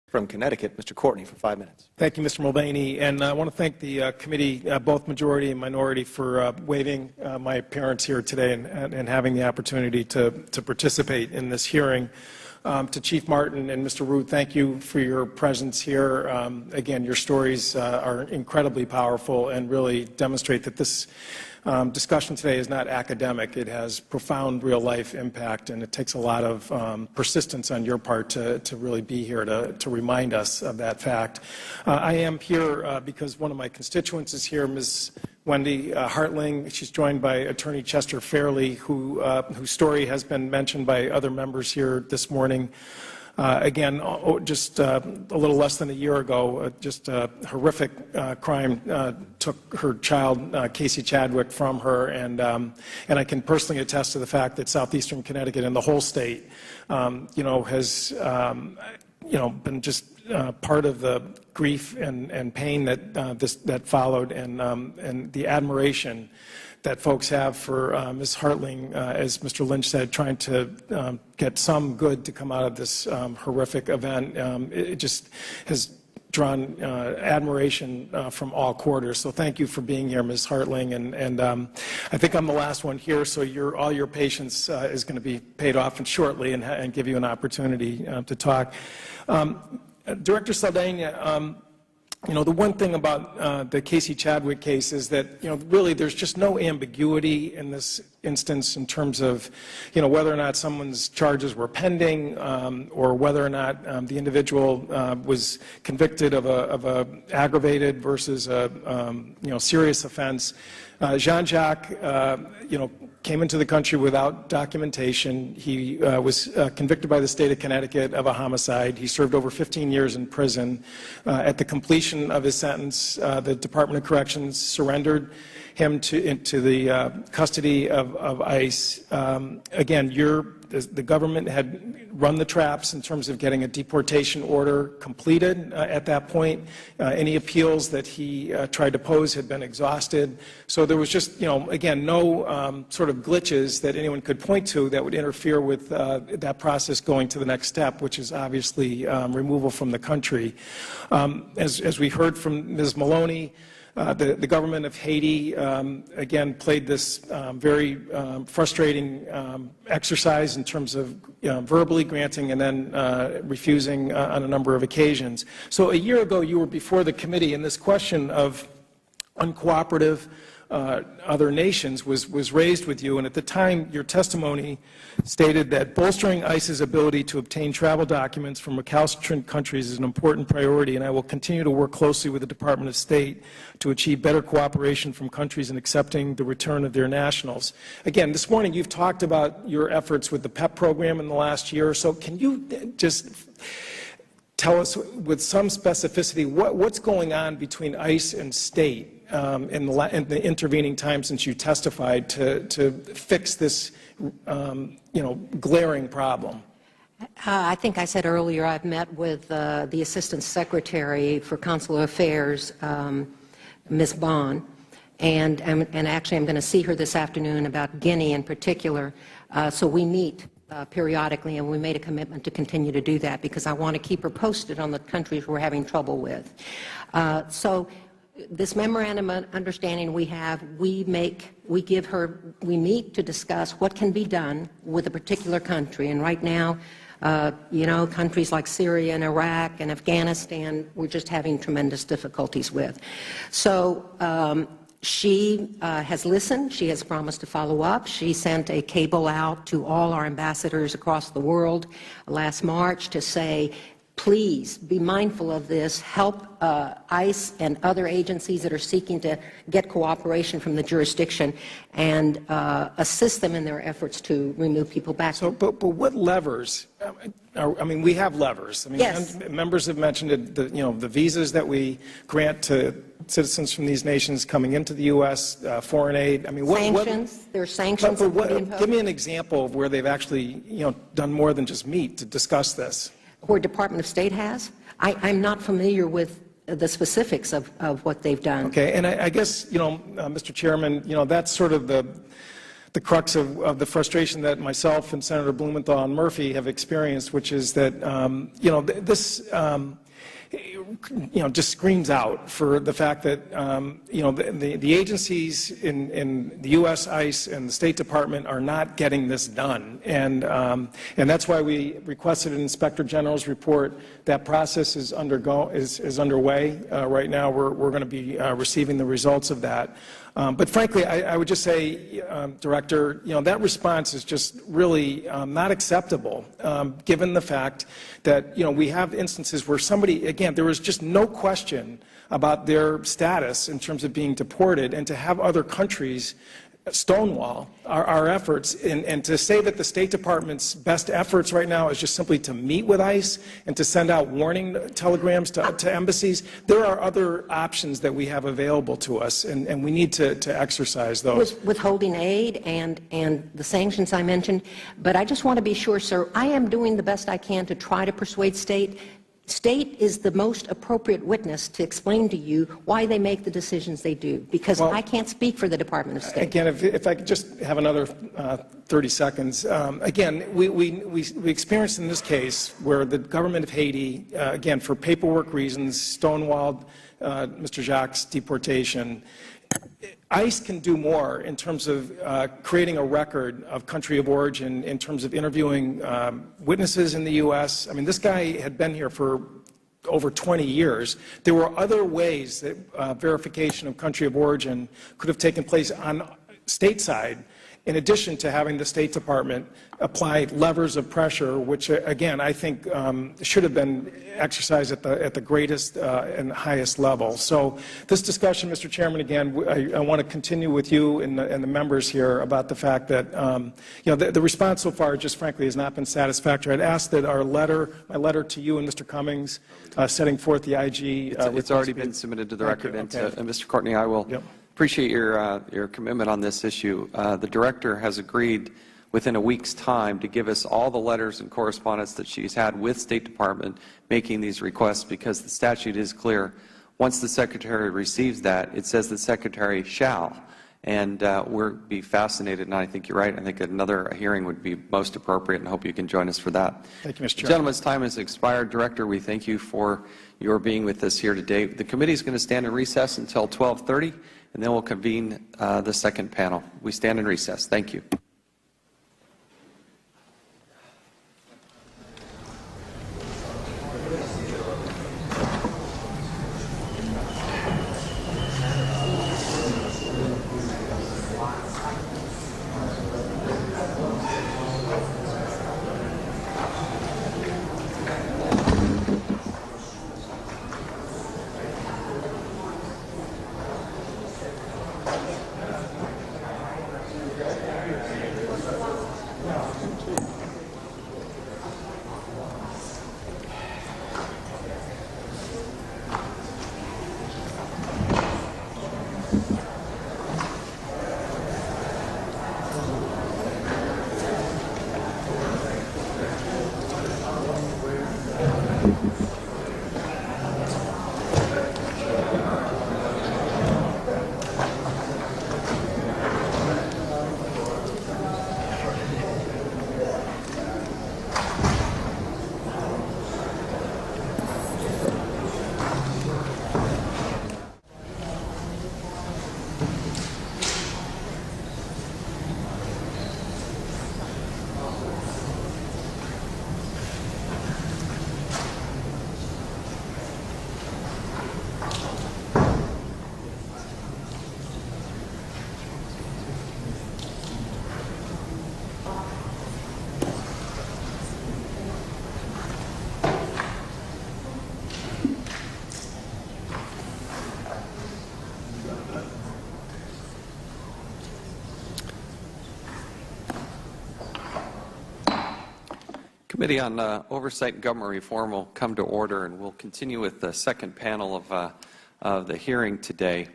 From Connecticut, Mr. Courtney, for 5 minutes. Thank you, Mr. Mulvaney, and I want to thank the committee, both majority and minority, for waiving my appearance here today and having the opportunity to participate in this hearing. To Chief Martin and Mr. Root, thank you for your presence here. Again, your stories are incredibly powerful and really demonstrate that this discussion today is not academic. It has profound real-life impact, and it takes a lot of persistence on your part to really be here to remind us of that fact. I am here because one of my constituents is here, Ms. Wendy Hartling. She's joined by Attorney Chester Fairley, whose story has been mentioned by other members here this morning. Again, just a little less than a year ago, just a horrific crime took her child, Casey Chadwick, from her, and I can personally attest to the fact that southeastern Connecticut and the whole state, has, been just part of the grief and pain that followed, and the admiration that folks have for Ms. Hartling, as Mr. Lynch said, trying to get some good to come out of this horrific event. It just has drawn admiration from all quarters. So thank you for being here, Ms. Hartling. And I think I'm the last one here, so all your patience is going to be paid off shortly and give you an opportunity to talk. Director Saldana, the one thing about the Casey Chadwick case is that, really there's just no ambiguity in this instance in terms of, whether or not someone's charges were pending or whether or not the individual was convicted of a aggravated versus a, serious offense. Jean-Jacques, came into the country without documentation. He was convicted by the state of Connecticut of a homicide. He served over 15 years in prison. At the completion of his sentence, the Department of Corrections surrendered him into the custody of ICE. Again, the government had run the traps in terms of getting a deportation order completed at that point. Any appeals that he tried to pose had been exhausted. So there was just, again, no sort of glitches that anyone could point to that would interfere with that process going to the next step, which is obviously removal from the country. As we heard from Ms. Maloney, the government of Haiti, again, played this very frustrating exercise in terms of verbally granting and then refusing on a number of occasions. So a year ago, you were before the committee, and this question of uncooperative other nations was raised with you, and at the time, your testimony stated that bolstering ICE's ability to obtain travel documents from recalcitrant countries is an important priority, and I will continue to work closely with the Department of State to achieve better cooperation from countries in accepting the return of their nationals. Again, this morning you've talked about your efforts with the PEP program in the last year or so. Can you just tell us with some specificity what's going on between ICE and state in the intervening time since you testified to fix this glaring problem? I think I said earlier I've met with the Assistant Secretary for Consular Affairs, Ms. Bond, and actually I'm going to see her this afternoon about Guinea in particular. So we meet periodically, and we made a commitment to continue to do that because I want to keep her posted on the countries we're having trouble with. So this memorandum of understanding we have, we meet to discuss what can be done with a particular country. And right now, countries like Syria and Iraq and Afghanistan, we're just having tremendous difficulties with. So she has listened. She has promised to follow up. She sent a cable out to all our ambassadors across the world last March to say, please be mindful of this. Help ICE and other agencies that are seeking to get cooperation from the jurisdiction and assist them in their efforts to remove people back. So, but what levers? I mean, we have levers. I mean, yes. Members have mentioned it, the visas that we grant to citizens from these nations coming into the U.S., foreign aid. I mean, sanctions. There are sanctions. Give me an example of where they've actually, done more than just meet to discuss this. Where Department of State has? I'm not familiar with the specifics of what they've done. Okay, and I guess, Mr. Chairman, that's sort of the the crux of the frustration that myself and Senator Blumenthal and Murphy have experienced, which is that this just screams out for the fact that the agencies in the U.S. ICE and the State Department are not getting this done, and that's why we requested an Inspector General's report. That process is underway right now. We're going to be receiving the results of that. But frankly, I would just say, Director, that response is just really not acceptable, given the fact that we have instances where somebody, again, there was just no question about their status in terms of being deported, and to have other countries stonewall our efforts, and to say that the State Department's best efforts right now is just simply to meet with ICE and to send out warning telegrams to embassies. There are other options that we have available to us, and we need to exercise those. Withholding aid and the sanctions I mentioned, but I just want to be sure, sir, I am doing the best I can to try to persuade State is the most appropriate witness to explain to you why they make the decisions they do, because I can't speak for the Department of State. Again, if I could just have another 30 seconds. Again, we experienced in this case where the government of Haiti, again, for paperwork reasons, stonewalled Mr. Jacques' deportation. ICE can do more in terms of creating a record of country of origin, in terms of interviewing witnesses in the U.S. I mean, this guy had been here for over 20 years. There were other ways that verification of country of origin could have taken place on stateside, in addition to having the State Department apply levers of pressure, which, again, I think should have been exercised at the greatest and highest level. So this discussion, Mr. Chairman, again, I want to continue with you and the members here about the fact that the response so far just frankly has not been satisfactory. I'd ask that my letter to you and Mr. Cummings setting forth the IG... It's already been submitted to the record. Okay. And Mr. Courtney, I will... Yep. Appreciate your commitment on this issue. The Director has agreed within a week's time to give us all the letters and correspondence that she's had with State Department making these requests, because the statute is clear. Once the Secretary receives that, it says the Secretary shall. And we'll be fascinated, and I think you're right. I think another hearing would be most appropriate, and I hope you can join us for that. Thank you, Mr. Chairman. The gentleman's time has expired. Director, we thank you for your being with us here today. The committee is going to stand in recess until 12:30, and then we'll convene the second panel. We stand in recess. Thank you. Committee on Oversight and Government Reform will come to order, and we'll continue with the second panel of the hearing today.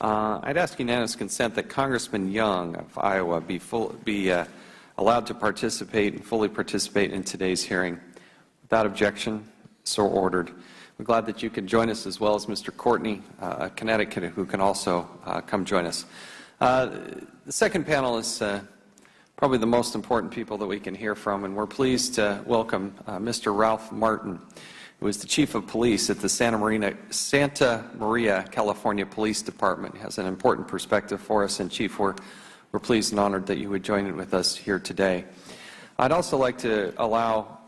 I'd ask unanimous consent that Congressman Young of Iowa be allowed to participate and fully participate in today's hearing. Without objection, so ordered. We're glad that you can join us, as well as Mr. Courtney, Connecticut, who can also come join us. The second panel is probably the most important people that we can hear from, and we're pleased to welcome Mr. Ralph Martin, who is the Chief of Police at the Santa Maria, California Police Department. He has an important perspective for us, and Chief, we're pleased and honored that you would join with us here today. I'd also like to allow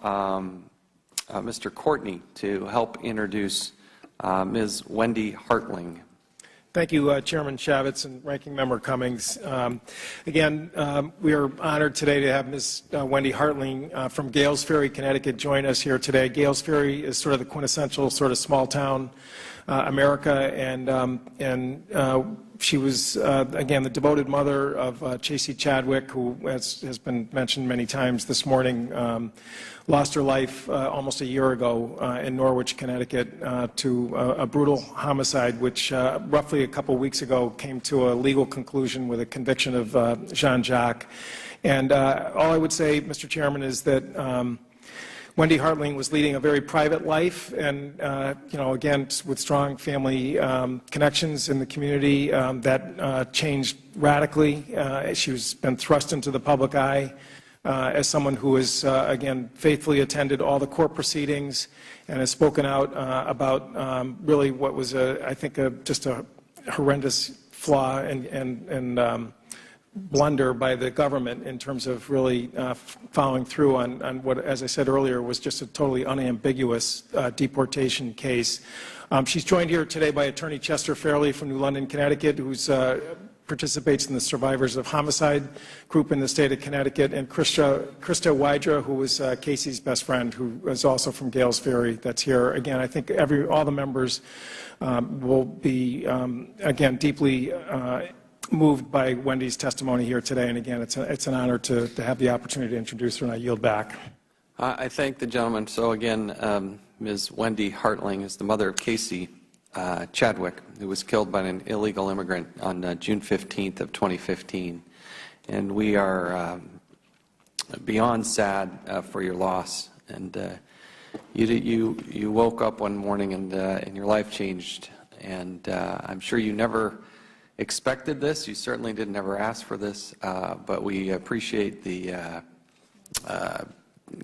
Mr. Courtney to help introduce Ms. Wendy Hartling. Thank you, Chairman Chaffitz and Ranking Member Cummings. Again, we are honored today to have Ms. Wendy Hartling from Gales Ferry, Connecticut, join us here today. Gales Ferry is sort of the quintessential sort of small town America, and she was, again, the devoted mother of Chasey Chadwick, who, as has been mentioned many times this morning, lost her life almost a year ago in Norwich, Connecticut, to a brutal homicide, which roughly a couple weeks ago came to a legal conclusion with a conviction of Jean-Jacques. And all I would say, Mr. Chairman, is that Wendy Hartling was leading a very private life, and again, with strong family connections in the community that changed radically. She was been thrust into the public eye as someone who has, again, faithfully attended all the court proceedings and has spoken out about really what was, I think, just a horrendous flaw and blunder by the government in terms of really following through on what, as I said earlier, was just a totally unambiguous deportation case. She's joined here today by Attorney Chester Fairley from New London, Connecticut, who's participates in the Survivors of Homicide group in the state of Connecticut, and Krista Wydra, who was Casey's best friend, who is also from Gales Ferry, that's here. Again, I think all the members will be, again, deeply moved by Wendy's testimony here today, and again, it's an honor to have the opportunity to introduce her, and I yield back. I thank the gentleman. So again, Ms. Wendy Hartling is the mother of Casey Chadwick, who was killed by an illegal immigrant on June 15th of 2015. And we are beyond sad for your loss. And you woke up one morning and your life changed. And I'm sure you never expected this. You certainly didn't ever ask for this. But we appreciate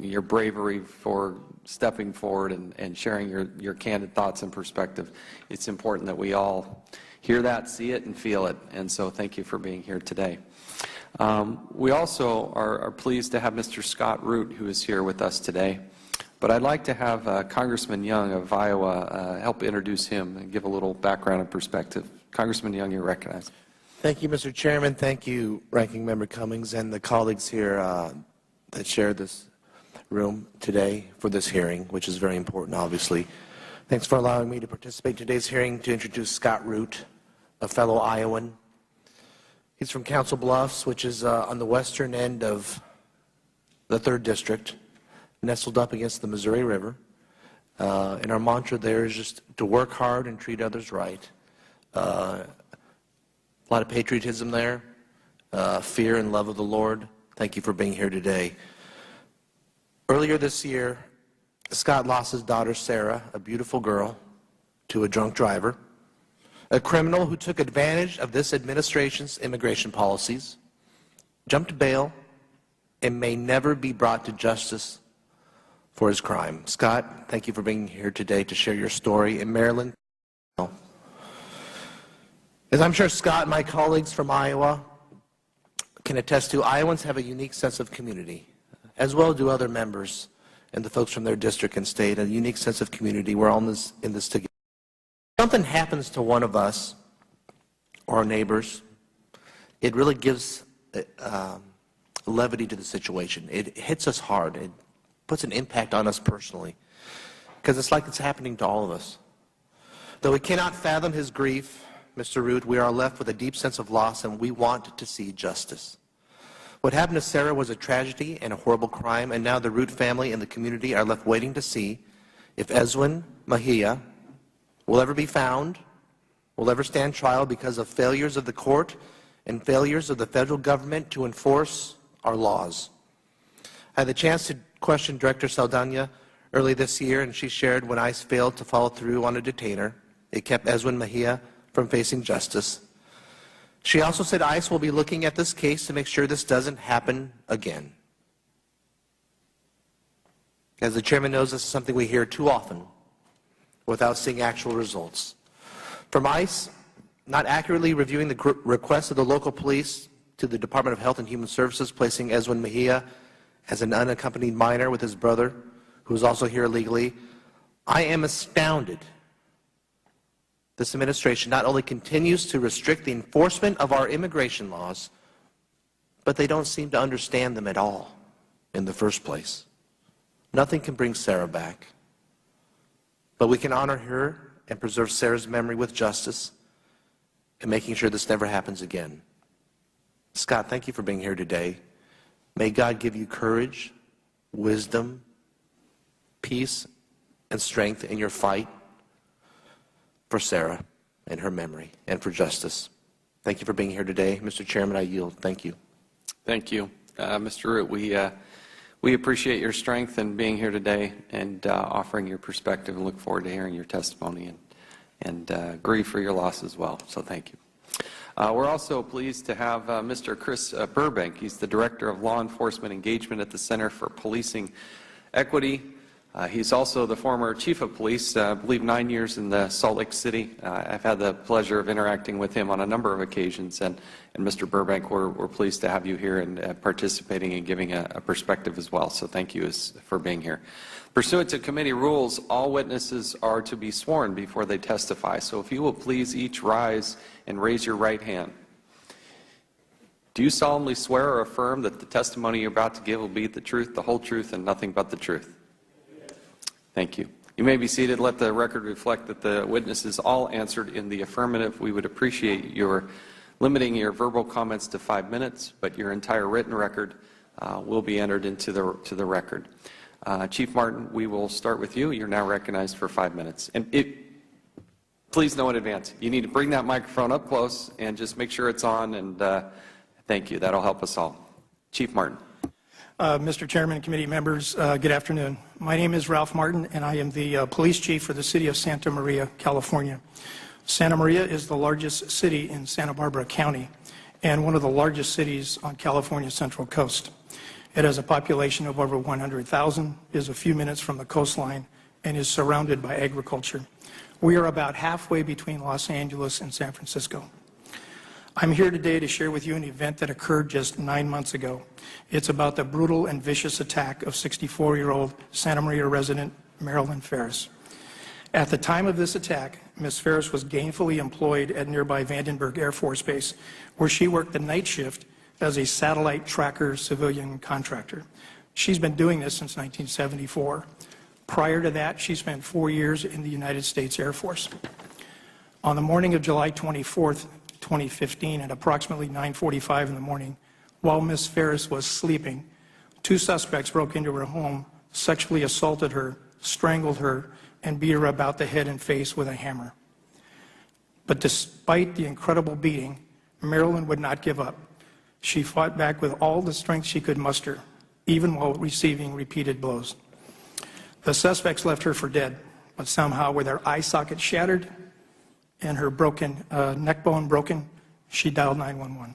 your bravery for stepping forward and sharing your candid thoughts and perspective. It's important that we all hear that, see it, and feel it. And so thank you for being here today. We also are pleased to have Mr. Scott Root, who is here with us today. But I'd like to have Congressman Young of Iowa help introduce him and give a little background and perspective. Congressman Young, you're recognized. Thank you, Mr. Chairman. Thank you, Ranking Member Cummings, and the colleagues here that share this room today for this hearing, which is very important, obviously. Thanks for allowing me to participate in today's hearing to introduce Scott Root, a fellow Iowan. He's from Council Bluffs, which is on the western end of the 3rd District, nestled up against the Missouri River. And our mantra there is just to work hard and treat others right. A lot of patriotism there, fear and love of the Lord. Thank you for being here today. Earlier this year, Scott lost his daughter, Sarah, a beautiful girl, to a drunk driver, a criminal who took advantage of this administration's immigration policies, jumped bail, and may never be brought to justice for his crime. Scott, thank you for being here today to share your story in Maryland. As I'm sure Scott and my colleagues from Iowa can attest to, Iowans have a unique sense of community, as well do other members and the folks from their district and state, a unique sense of community. We're all in this together. If something happens to one of us or our neighbors, it really gives levity to the situation. It hits us hard. It puts an impact on us personally, because it's like it's happening to all of us. Though we cannot fathom his grief, Mr. Root, we are left with a deep sense of loss, and we want to see justice. What happened to Sarah was a tragedy and a horrible crime, and now the Root family and the community are left waiting to see if Ezwin Mejia will ever be found, will ever stand trial because of failures of the court and failures of the federal government to enforce our laws. I had the chance to question Director Saldana early this year, and she shared when ICE failed to follow through on a detainer, it kept Ezwin Mejia from facing justice. She also said ICE will be looking at this case to make sure this doesn't happen again. As the chairman knows, this is something we hear too often without seeing actual results. From ICE, not accurately reviewing the request of the local police to the Department of Health and Human Services, placing Eswin Mejia as an unaccompanied minor with his brother, who is also here illegally. I am astounded. This administration not only continues to restrict the enforcement of our immigration laws, but they don't seem to understand them at all in the first place. Nothing can bring Sarah back, but we can honor her and preserve Sarah's memory with justice and making sure this never happens again. Scott, thank you for being here today. May God give you courage, wisdom, peace, and strength in your fight for Sarah and her memory and for justice. Thank you for being here today. Mr. Chairman, I yield. Thank you. Thank you. Mr. Root, we appreciate your strength in being here today and offering your perspective, and look forward to hearing your testimony and grieve for your loss as well. So thank you. We're also pleased to have Mr. Chris Burbank. He's the Director of Law Enforcement Engagement at the Center for Policing Equity. He's also the former Chief of Police, I believe 9 years in the Salt Lake City. I've had the pleasure of interacting with him on a number of occasions, and Mr. Burbank, we're pleased to have you here and participating and giving a perspective as well. So thank you for being here. Pursuant to committee rules, all witnesses are to be sworn before they testify. So if you will please each rise and raise your right hand. Do you solemnly swear or affirm that the testimony you're about to give will be the truth, the whole truth, and nothing but the truth? Thank you. You may be seated. Let the record reflect that the witnesses all answered in the affirmative. We would appreciate your limiting your verbal comments to 5 minutes, but your entire written record will be entered into the record. Chief Martin, we will start with you. You're now recognized for 5 minutes. And please know in advance, you need to bring that microphone up close and just make sure it's on, and thank you. That'll help us all. Chief Martin. Mr. Chairman, committee members, good afternoon. My name is Ralph Martin, and I am the police chief for the city of Santa Maria, California. Santa Maria is the largest city in Santa Barbara County and one of the largest cities on California's Central Coast. It has a population of over 100,000, is a few minutes from the coastline, and is surrounded by agriculture. We are about halfway between Los Angeles and San Francisco. I'm here today to share with you an event that occurred just 9 months ago. It's about the brutal and vicious attack of 64-year-old Santa Maria resident Marilyn Ferris. At the time of this attack, Ms. Ferris was gainfully employed at nearby Vandenberg Air Force Base, where she worked the night shift as a satellite tracker civilian contractor. She's been doing this since 1974. Prior to that, she spent 4 years in the United States Air Force. On the morning of July 24th, 2015, at approximately 9:45 in the morning, while Ms. Ferris was sleeping, 2 suspects broke into her home, sexually assaulted her, strangled her, and beat her about the head and face with a hammer. But despite the incredible beating, Marilyn would not give up. She fought back with all the strength she could muster, even while receiving repeated blows. The suspects left her for dead, but somehow with her eye socket shattered and her neck bone broken, she dialed 911.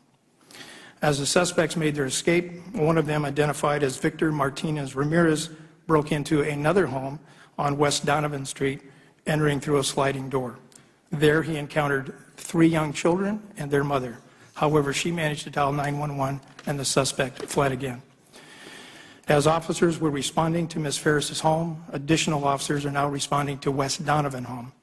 As the suspects made their escape, one of them, identified as Victor Martinez Ramirez, broke into another home on West Donovan Street, entering through a sliding door. There he encountered 3 young children and their mother. However, she managed to dial 911 and the suspect fled again. As officers were responding to Ms. Ferris's home, additional officers are now responding to West Donovan home.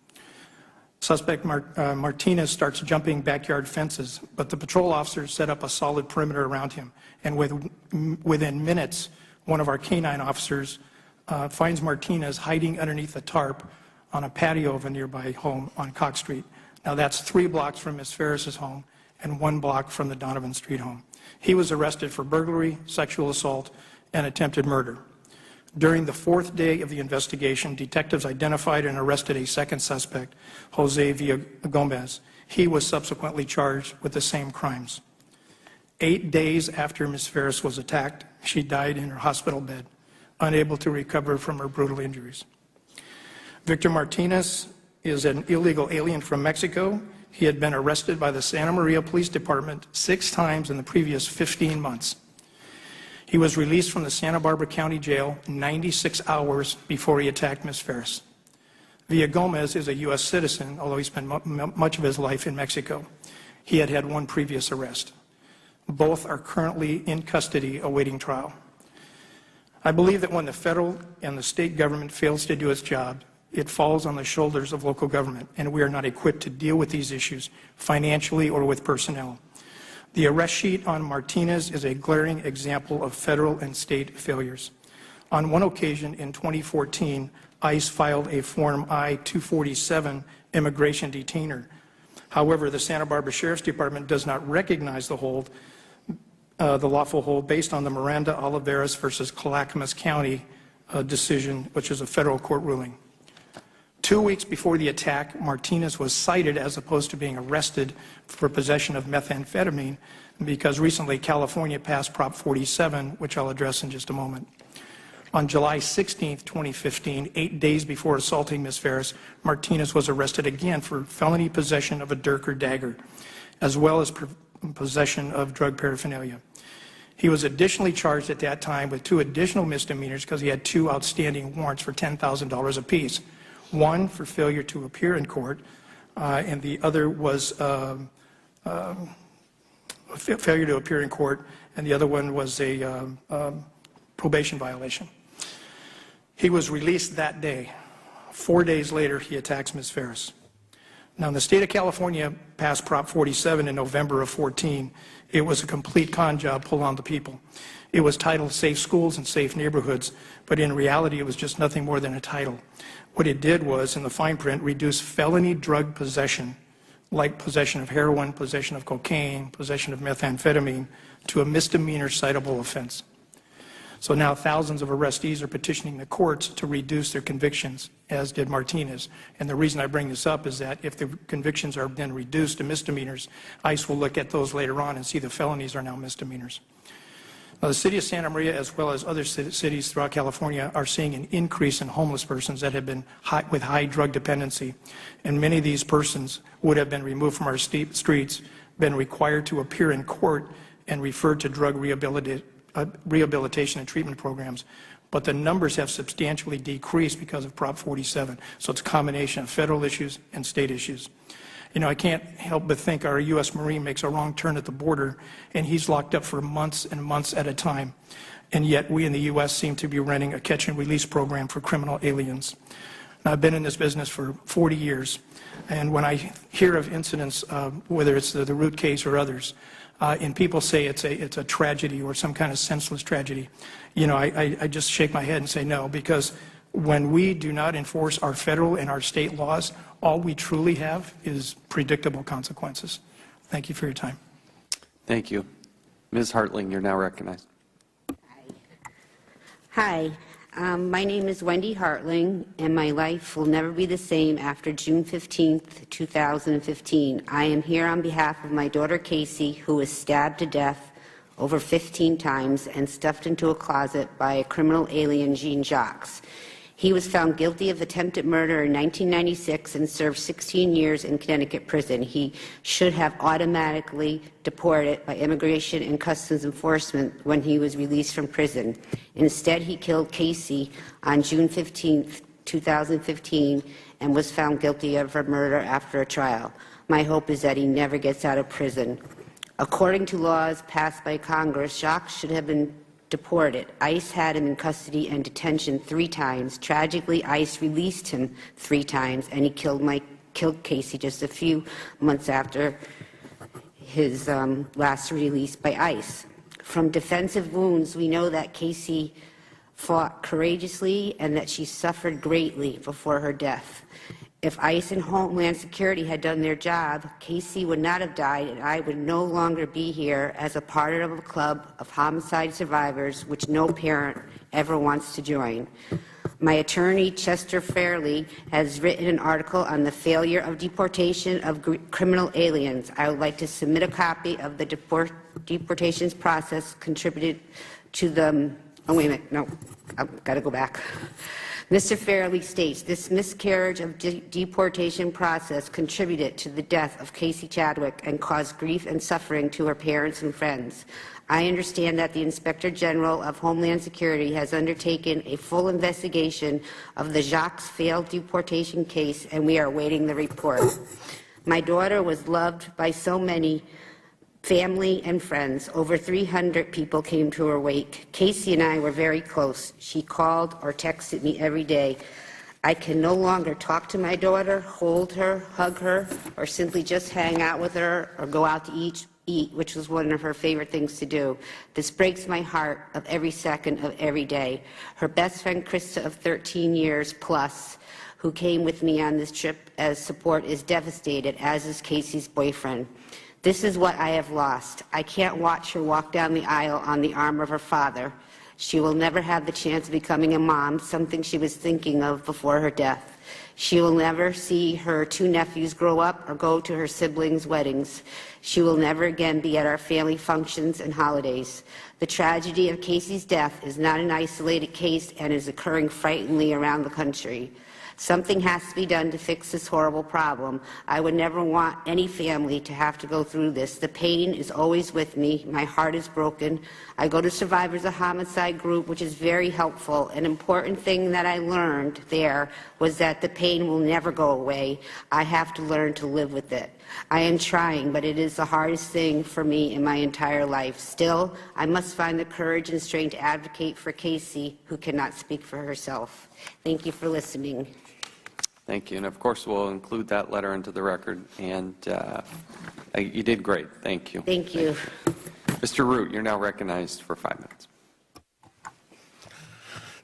Suspect Martinez starts jumping backyard fences, but the patrol officers set up a solid perimeter around him. And within minutes, one of our canine officers finds Martinez hiding underneath a tarp on a patio of a nearby home on Cox Street. Now that's 3 blocks from Ms. Ferris's home and 1 block from the Donovan Street home. He was arrested for burglary, sexual assault, and attempted murder. During the 4th day of the investigation, detectives identified and arrested a second suspect, Jose Villagomez. He was subsequently charged with the same crimes. 8 days after Ms. Ferris was attacked, she died in her hospital bed, unable to recover from her brutal injuries. Victor Martinez is an illegal alien from Mexico. He had been arrested by the Santa Maria Police Department 6 times in the previous 15 months. He was released from the Santa Barbara County Jail 96 hours before he attacked Ms. Ferris. Villagomez is a U.S. citizen, although he spent much of his life in Mexico. He had had 1 previous arrest. Both are currently in custody awaiting trial. I believe that when the federal and the state government fails to do its job, it falls on the shoulders of local government, and we are not equipped to deal with these issues financially or with personnel. The arrest sheet on Martinez is a glaring example of federal and state failures. On one occasion in 2014, ICE filed a Form I-247 immigration detainer. However, the Santa Barbara Sheriff's Department does not recognize the lawful hold based on the Miranda Oliveras versus Clackamas County decision, which is a federal court ruling. 2 weeks before the attack, Martinez was cited as opposed to being arrested for possession of methamphetamine because recently California passed Prop 47, which I'll address in just a moment. On July 16, 2015, 8 days before assaulting Ms. Ferris, Martinez was arrested again for felony possession of a dirk or dagger, as well as possession of drug paraphernalia. He was additionally charged at that time with 2 additional misdemeanors because he had 2 outstanding warrants for $10,000 apiece. One for failure to appear in court, and the other was failure to appear in court, and the other one was a probation violation. He was released that day. 4 days later, he attacks Ms. Ferris. Now, the state of California passed Prop 47 in November of 14. It was a complete con job pulled on the people. It was titled Safe Schools and Safe Neighborhoods, but in reality, it was just nothing more than a title. What it did was, in the fine print, reduce felony drug possession, like possession of heroin, possession of cocaine, possession of methamphetamine, to a misdemeanor citable offense. So now thousands of arrestees are petitioning the courts to reduce their convictions, as did Martinez. And the reason I bring this up is that if the convictions are then reduced to misdemeanors, ICE will look at those later on and see the felonies are now misdemeanors. Now, the city of Santa Maria, as well as other cities throughout California, are seeing an increase in homeless persons that have been with high drug dependency. And many of these persons would have been removed from our streets, been required to appear in court, and referred to drug rehabilitation and treatment programs. But the numbers have substantially decreased because of Prop 47. So it's a combination of federal issues and state issues. You know, I can't help but think our U.S. Marine makes a wrong turn at the border, and he's locked up for months and months at a time. And yet we in the U.S. seem to be running a catch and release program for criminal aliens. Now, I've been in this business for 40 years, and when I hear of incidents, whether it's the Root case or others, and people say it's a tragedy or some kind of senseless tragedy, you know, I just shake my head and say no, because when we do not enforce our federal and our state laws, all we truly have is predictable consequences. Thank you for your time. Thank you. Ms. Hartling, you're now recognized. Hi, my name is Wendy Hartling, and my life will never be the same after June 15th, 2015. I am here on behalf of my daughter Casey, who was stabbed to death over 15 times and stuffed into a closet by a criminal alien, Jean Jacques. He was found guilty of attempted murder in 1996 and served 16 years in Connecticut prison. He should have automatically deported by Immigration and Customs Enforcement when he was released from prison. Instead, he killed Casey on June 15, 2015, and was found guilty of her murder after a trial. My hope is that he never gets out of prison. According to laws passed by Congress, Jacques should have been deported. ICE had him in custody and detention 3 times. Tragically, ICE released him 3 times, and he killed Casey just a few months after his last release by ICE. From defensive wounds, we know that Casey fought courageously and that she suffered greatly before her death. If ICE and Homeland Security had done their job, Casey would not have died, and I would no longer be here as a part of a club of homicide survivors which no parent ever wants to join. My attorney, Chester Fairley, has written an article on the failure of deportation of criminal aliens. I would like to submit a copy of the deportations process contributed to the... Oh, wait a minute. No, I've got to go back. Mr. Fairley states, this miscarriage of deportation process contributed to the death of Casey Chadwick and caused grief and suffering to her parents and friends. I understand that the Inspector General of Homeland Security has undertaken a full investigation of the Jacques failed deportation case, and we are awaiting the report. My daughter was loved by so many, family and friends. Over 300 people came to her wake. Casey and I were very close. She called or texted me every day. I can no longer talk to my daughter, hold her, hug her, or simply just hang out with her or go out to eat, which was one of her favorite things to do. This breaks my heart of every second of every day. Her best friend, Krista, of 13 years plus, who came with me on this trip as support, is devastated, as is Casey's boyfriend. This is what I have lost. I can't watch her walk down the aisle on the arm of her father. She will never have the chance of becoming a mom, something she was thinking of before her death. She will never see her 2 nephews grow up or go to her siblings' weddings. She will never again be at our family functions and holidays. The tragedy of Casey's death is not an isolated case and is occurring frighteningly around the country. Something has to be done to fix this horrible problem. I would never want any family to have to go through this. The pain is always with me. My heart is broken. I go to Survivors of Homicide group, which is very helpful. An important thing that I learned there was that the pain will never go away. I have to learn to live with it. I am trying, but it is the hardest thing for me in my entire life. Still, I must find the courage and strength to advocate for Casey, who cannot speak for herself. Thank you for listening. Thank you. And of course, we'll include that letter into the record. And you did great. Thank you. Thank you. Mr. Root, you're now recognized for 5 minutes.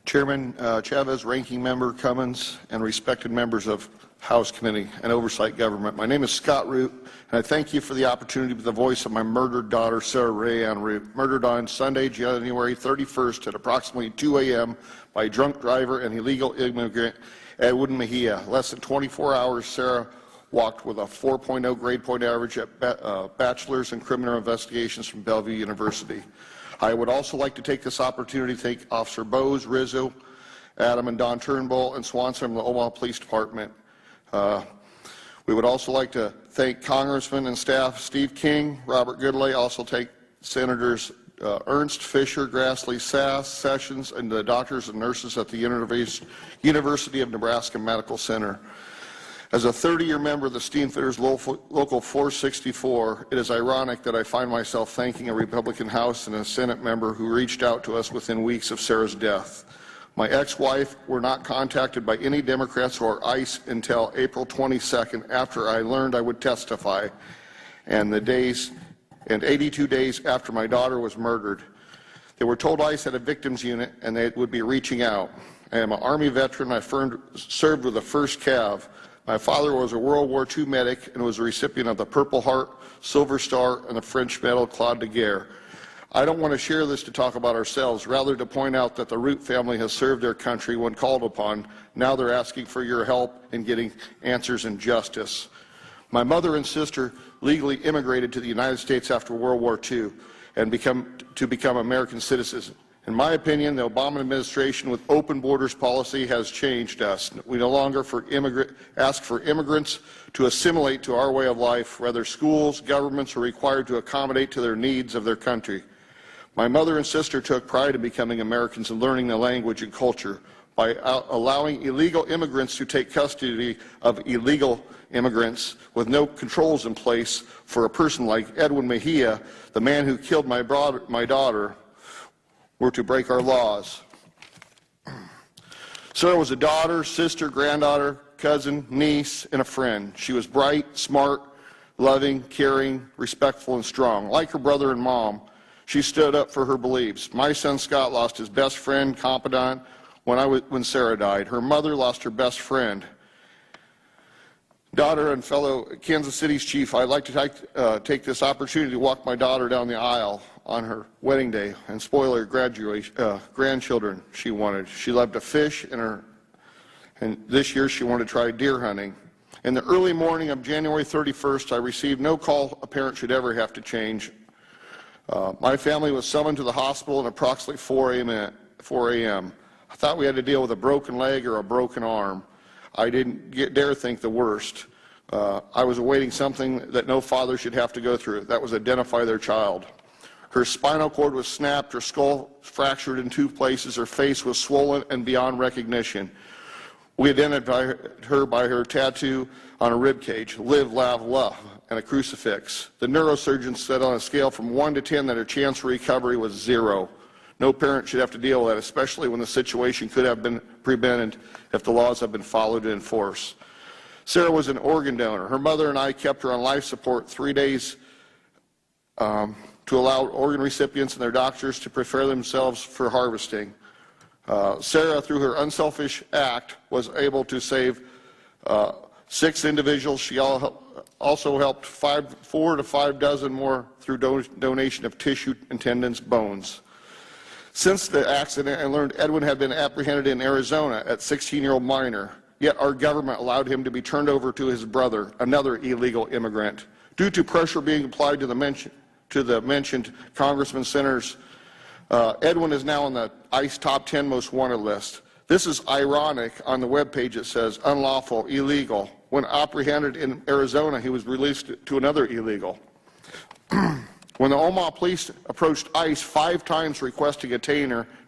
Chairman Chavez, Ranking Member Cummins, and respected members of House Committee and Oversight Government. My name is Scott Root, and I thank you for the opportunity to be the voice of my murdered daughter, Sarah Ray Ann Root, murdered on Sunday, January 31st at approximately 2 a.m. by a drunk driver and illegal immigrant Edwin Mejia. Less than 24 hours, Sarah walked with a 4.0 grade point average at bachelor's in criminal investigations from Bellevue University. I would also like to take this opportunity to thank Officer Bose, Rizzo, Adam and Don Turnbull, and Swanson from the Omaha Police Department. We would also like to thank Congressman and staff Steve King, Robert Goodlay, also thank Senators Ernst, Fisher, Grassley, Sass, Sessions, and the doctors and nurses at the University of Nebraska Medical Center. As a 30-year member of the Steamfitters Local 464, it is ironic that I find myself thanking a Republican House and a Senate member who reached out to us within weeks of Sarah's death. My ex-wife were not contacted by any Democrats or ICE until April 22nd, after I learned I would testify, and 82 days after my daughter was murdered. They were told ICE had a victims unit and they would be reaching out. I am an Army veteran. I served with the 1st Cav. My father was a World War II medic and was a recipient of the Purple Heart, Silver Star, and the French Medal Croix de Guerre. I don't want to share this to talk about ourselves, rather to point out that the Root family has served their country when called upon. Now they're asking for your help in getting answers and justice. My mother and sister legally immigrated to the United States after World War II and become American citizens. In my opinion, the Obama administration with open borders policy has changed us. We no longer ask for immigrants to assimilate to our way of life. Rather, schools, governments are required to accommodate to their needs of their country. My mother and sister took pride in becoming Americans and learning the language and culture. By allowing illegal immigrants to take custody of illegal immigrants with no controls in place for a person like Edwin Mejia, the man who killed my daughter, were to break our laws. Sarah was a daughter, sister, granddaughter, cousin, niece, and a friend. She was bright, smart, loving, caring, respectful, and strong. Like her brother and mom, she stood up for her beliefs. My son Scott lost his best friend, confidant, when Sarah died. Her mother lost her best friend. Daughter and fellow Kansas City's chief, I'd like to take this opportunity to walk my daughter down the aisle on her wedding day and spoil her grandchildren she wanted. She loved to fish, and this year she wanted to try deer hunting. In the early morning of January 31st, I received no call a parent should ever have to change. My family was summoned to the hospital at approximately 4 a.m. I thought we had to deal with a broken leg or a broken arm. I didn't dare think the worst. I was awaiting something that no father should have to go through. That was identify their child. Her spinal cord was snapped, her skull fractured in 2 places, her face was swollen and beyond recognition. We identified her by her tattoo on her rib cage, live, laugh, love, and a crucifix. The neurosurgeon said on a scale from 1 to 10 that her chance for recovery was 0. No parent should have to deal with that, especially when the situation could have been prevented if the laws had been followed and enforced. Sarah was an organ donor. Her mother and I kept her on life support 3 days to allow organ recipients and their doctors to prepare themselves for harvesting. Sarah, through her unselfish act, was able to save 6 individuals. She also helped 4 to 5 dozen more through donation of tissue and tendons, bones. Since the accident, I learned Edwin had been apprehended in Arizona at 16-year-old minor, yet our government allowed him to be turned over to his brother, another illegal immigrant. Due to pressure being applied to the mentioned Congressman Senators, Edwin is now on the ICE top 10 most wanted list. This is ironic. On the webpage it says unlawful, illegal. When apprehended in Arizona, he was released to another illegal. When the Omaha police approached ICE 5 times requesting a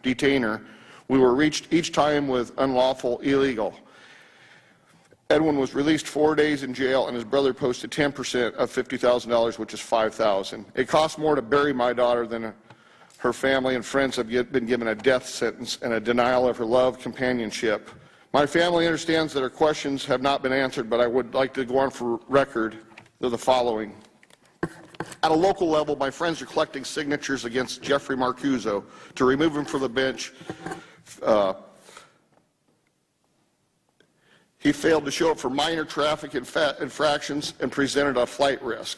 detainer, we were reached each time with unlawful, illegal. Edwin was released 4 days in jail, and his brother posted 10% of $50,000, which is $5,000. It costs more to bury my daughter than her family and friends have been given a death sentence and a denial of her love, companionship. My family understands that her questions have not been answered, but I would like to go on for record of the following. At a local level, my friends are collecting signatures against Jeffrey Marcuzzo to remove him from the bench. He failed to show up for minor traffic infractions and presented a flight risk.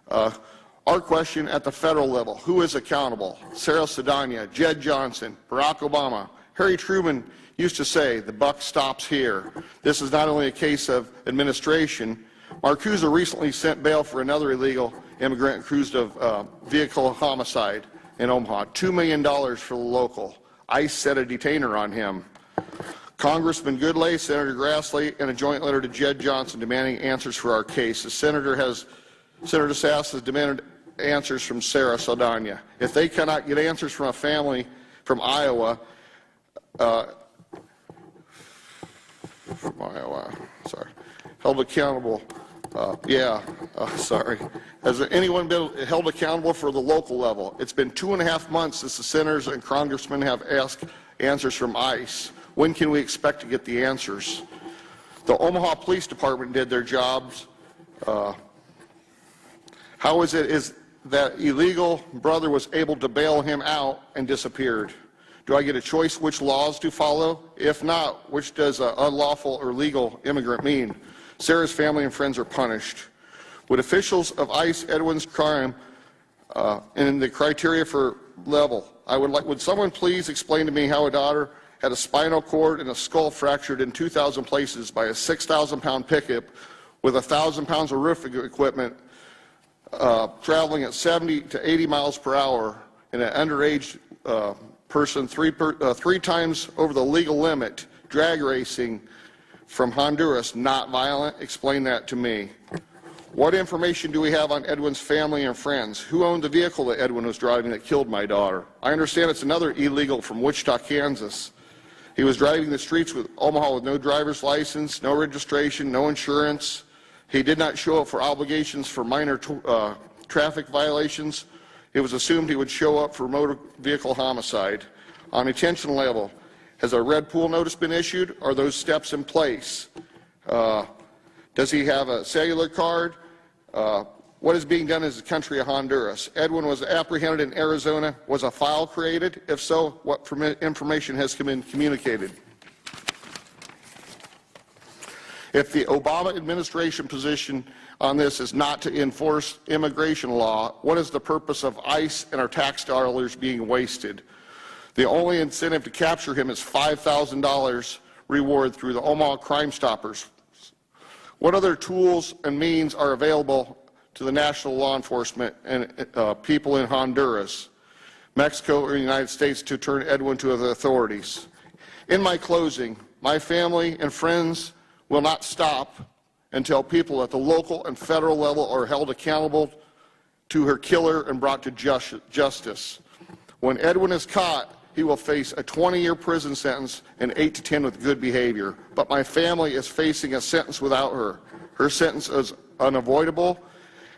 Our question at the federal level, who is accountable? Sarah Sadania, Jed Johnson, Barack Obama. Harry Truman used to say, the buck stops here. This is not only a case of administration. Marcuzzo recently sent bail for another illegal immigrant accused of vehicle homicide in Omaha. $2 million for the local. ICE set a detainer on him. Congressman Goodlay, Senator Grassley, and a joint letter to Jed Johnson demanding answers for our case. Senator Sass has demanded answers from Sarah Saldana. If they cannot get answers from a family from Iowa, held accountable. Has anyone been held accountable for the local level? It's been 2.5 months since the senators and congressmen have asked answers from ICE. When can we expect to get the answers? The Omaha Police Department did their jobs. How is it that illegal brother was able to bail him out and disappeared? Do I get a choice which laws to follow? If not, which does unlawful or legal immigrant mean? Sarah's family and friends are punished. Would officials of ICE Edwin's crime and the criteria for level? Would someone please explain to me how a daughter had a spinal cord and a skull fractured in 2,000 places by a 6,000-pound pickup with 1,000 pounds of roofing equipment traveling at 70 to 80 miles per hour in an underage person three times over the legal limit, drag racing from Honduras, not violent? Explain that to me. What information do we have on Edwin's family and friends? Who owned the vehicle that Edwin was driving that killed my daughter? I understand it's another illegal from Wichita, Kansas. He was driving the streets with Omaha with no driver's license, no registration, no insurance. He did not show up for obligations for minor traffic violations. It was assumed he would show up for motor vehicle homicide. On attention level, has a red pool notice been issued? Are those steps in place? Does he have a cellular card? What is being done in the country of Honduras? Edwin was apprehended in Arizona. Was a file created? If so, what information has been communicated? If the Obama administration position on this is not to enforce immigration law, what is the purpose of ICE and our tax dollars being wasted? The only incentive to capture him is $5,000 reward through the Omaha Crime Stoppers. What other tools and means are available to the national law enforcement and people in Honduras, Mexico, or the United States to turn Edwin to the authorities? In my closing, my family and friends will not stop until people at the local and federal level are held accountable to her killer and brought to justice. When Edwin is caught, he will face a 20-year prison sentence and 8 to 10 with good behavior. But my family is facing a sentence without her. Her sentence is unavoidable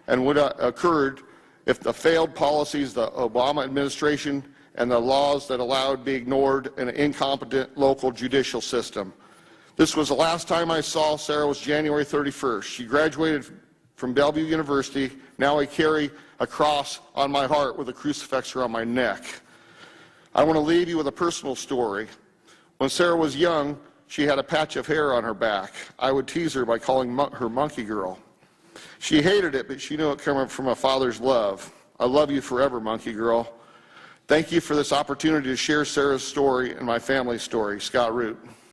and would have occurred if the failed policies, the Obama administration, and the laws that allowed be ignored in an incompetent local judicial system. This was the last time I saw Sarah was January 31st. She graduated from Bellevue University. Now I carry a cross on my heart with a crucifix around my neck. I want to leave you with a personal story. When Sarah was young, she had a patch of hair on her back. I would tease her by calling her Monkey Girl. She hated it, but she knew it coming from a father's love. I love you forever, Monkey Girl. Thank you for this opportunity to share Sarah's story and my family's story. Scott Root.